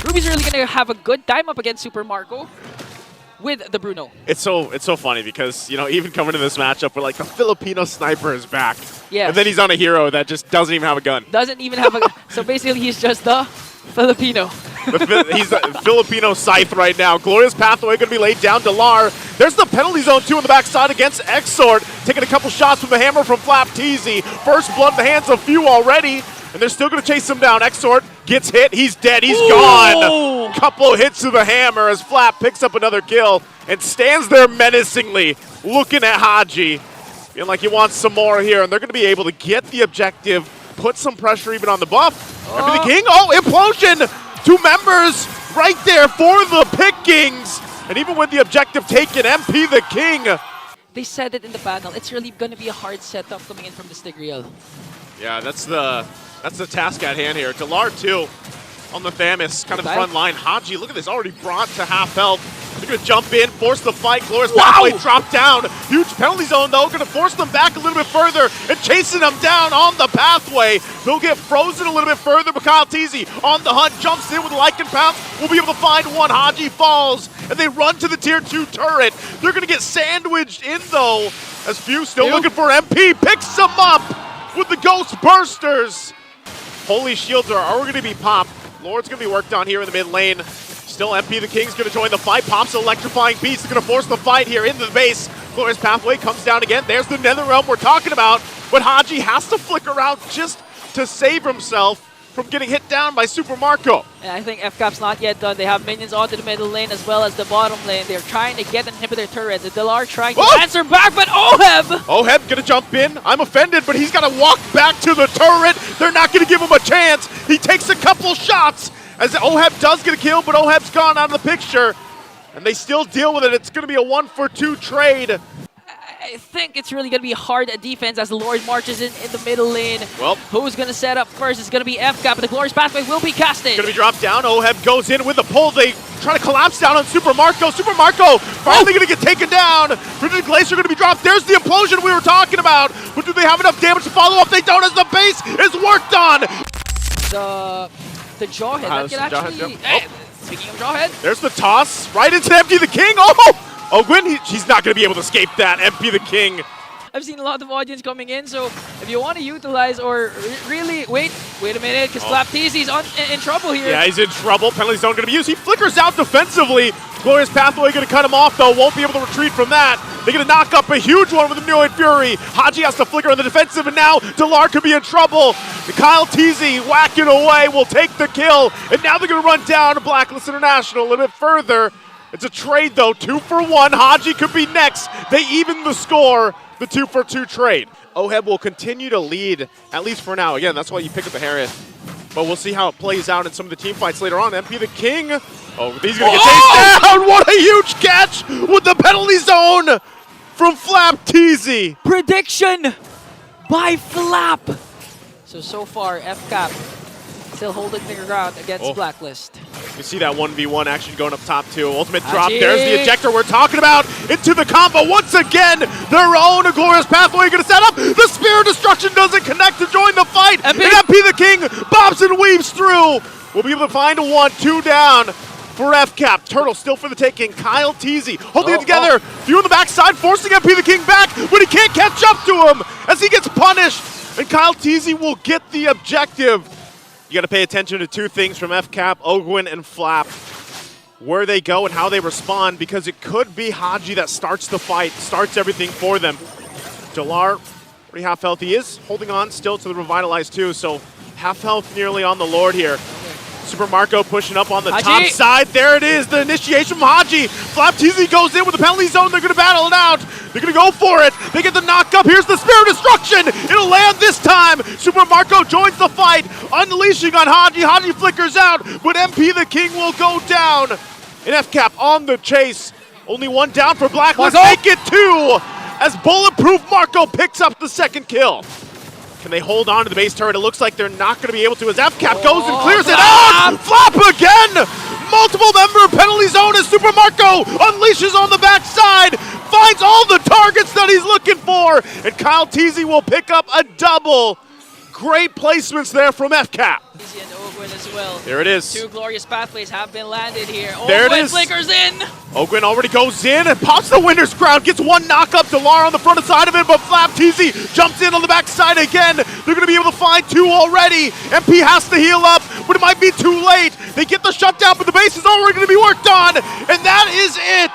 Ruby's really gonna have a good time up against Super Marco with the Bruno. It's so funny because, you know, even coming to this matchup, we're like, the Filipino sniper is back. Yeah. And then he's on a hero that just doesn't even have a gun. Doesn't even have a so basically he's just the Filipino. He's a Filipino scythe right now. Glorious Pathway going to be laid down. Delar. There's the penalty zone 2 on the backside against Exort. Taking a couple shots with the hammer from Flap TZ. First blood in the hands of few already. And they're still going to chase him down. Exort gets hit. He's dead. He's gone. Couple of hits to the hammer as Flap picks up another kill and stands there menacingly looking at Haji. Feeling like he wants some more here. And they're going to be able to get the objective, put some pressure even on the buff. MP the King. Oh, implosion. 2 members right there for the Pickings. And even with the objective taken, MP the King. They said it in the panel. It's really going to be a hard setup coming in from the Stigreal. Yeah, that's the task at hand here. Delar too on the Thamus, kind of front line. Haji, look at this, already brought to half health. They're going to jump in, force the fight. Glorious Pathway drop down. Huge penalty zone though, going to force them back a little bit further and chasing them down on the pathway. They'll get frozen a little bit further, but Kyle Teasy on the hunt, jumps in with Lycan Pounce. We'll be able to find one. Haji falls, and they run to the tier 2 turret. They're going to get sandwiched in though, as Few still looking for MP. Picks them up with the Ghost Bursters. Holy Shields are going to be popped. Lord's going to be worked on here in the mid lane. Still MP the King's going to join the fight. Pops Electrifying Beast. Going to force the fight here into the base. Glorious Pathway comes down again. There's the Nether Realm we're talking about. But Haji has to flicker out just to save himself from getting hit down by Super Marco. And I think Fcap's not yet done. They have minions onto the middle lane as well as the bottom lane. They're trying to get an inhibitor turret. The Delar trying to answer back, but Oheb gonna jump in. I'm offended, but he's gotta walk back to the turret. They're not gonna give him a chance. He takes a couple shots as Oheb does get a kill, but Oheb's gone out of the picture. And they still deal with it. It's gonna be a 1-for-2 trade. I think it's really going to be hard at defense as the Lord marches in the middle lane. Well, who's going to set up first? It's going to be Fcap, but the Glorious Pathway will be casted. Going to be dropped down. Oheb goes in with the pull. They try to collapse down on Super Marco. Super Marco finally going to get taken down. Frigid Glacier going to be dropped. There's the implosion we were talking about. But do they have enough damage to follow up? They don't, as the base is worked on. The Jawhead. That can actually... Speaking of Jawhead. There's the toss right into MP the King. Gwen, she's not going to be able to escape that. MP the King. I've seen a lot of audience coming in, so if you want to utilize or really... Wait a minute, because Flap TZ's in trouble here. Yeah, he's in trouble. Penalty zone going to be used. He flickers out defensively. Glorious Pathway going to cut him off, though. Won't be able to retreat from that. They're going to knock up a huge one with the Neoid Fury. Haji has to flicker on the defensive, and now Delar could be in trouble. Kyle TZ whacking away will take the kill, and now they're going to run down to Blacklist International a little bit further. It's a trade, though. 2-for-1. Haji could be next. They even the score. The 2-for-2 trade. Oheb will continue to lead, at least for now. Again, that's why you pick up the Harriet. But we'll see how it plays out in some of the team fights later on. MP the King. He's going to get chased down. What a huge catch with the penalty zone from Flap TZ. Prediction by Flap. So far, Fcap still holding their ground against Blacklist. You see that 1v1 action going up top too. Ultimate drop. There's the ejector we're talking about. Into the combo once again. Their own Glorious Pathway going to set up. The Spear of Destruction doesn't connect to join the fight. And MP the King bobs and weaves through. We'll be able to find a 1-2 down for Fcap. Turtle still for the taking. Kyle TZ holding it together. Few on the backside, forcing MP the King back, but he can't catch up to him as he gets punished. And Kyle TZ will get the objective. You got to pay attention to 2 things from Fcap, Ogwin, and Flap. Where they go and how they respond, because it could be Haji that starts the fight, starts everything for them. Delar, pretty half health. He is holding on still to the Revitalize too, so half health nearly on the Lord here. Super Marco pushing up on the top side. There it is, the initiation from Haji. Flap TZ goes in with the penalty zone. They're going to battle it out. They're going to go for it. They get the knock up. Here's the Spear of Destruction. It'll land this time. Super Marco joins the fight, unleashing on Haji. Haji flickers out, but MP the King will go down. And Fcap on the chase. Only 1 down for Blacklist. Make it 2 as Bulletproof Marco picks up the 2nd kill. Can they hold on to the base turret? It looks like they're not going to be able to as Fcap goes and clears it out. Flap again. Multiple member penalty zone as Super Marco unleashes on the backside. Finds all the targets that he's looking for. And Kyle TZ will pick up a double. Great placements there from Fcap. Ogwin as well. There it is. 2 glorious pathways have been landed here. There it Ogwin is. flickers in. Ogwin already goes in and pops the winner's crown, gets one knock up to Lara on the front side of it, but Flap TZ jumps in on the back side again. They're going to be able to find 2 already. MP has to heal up, but it might be too late. They get the shutdown, but the base is already going to be worked on, and that is it.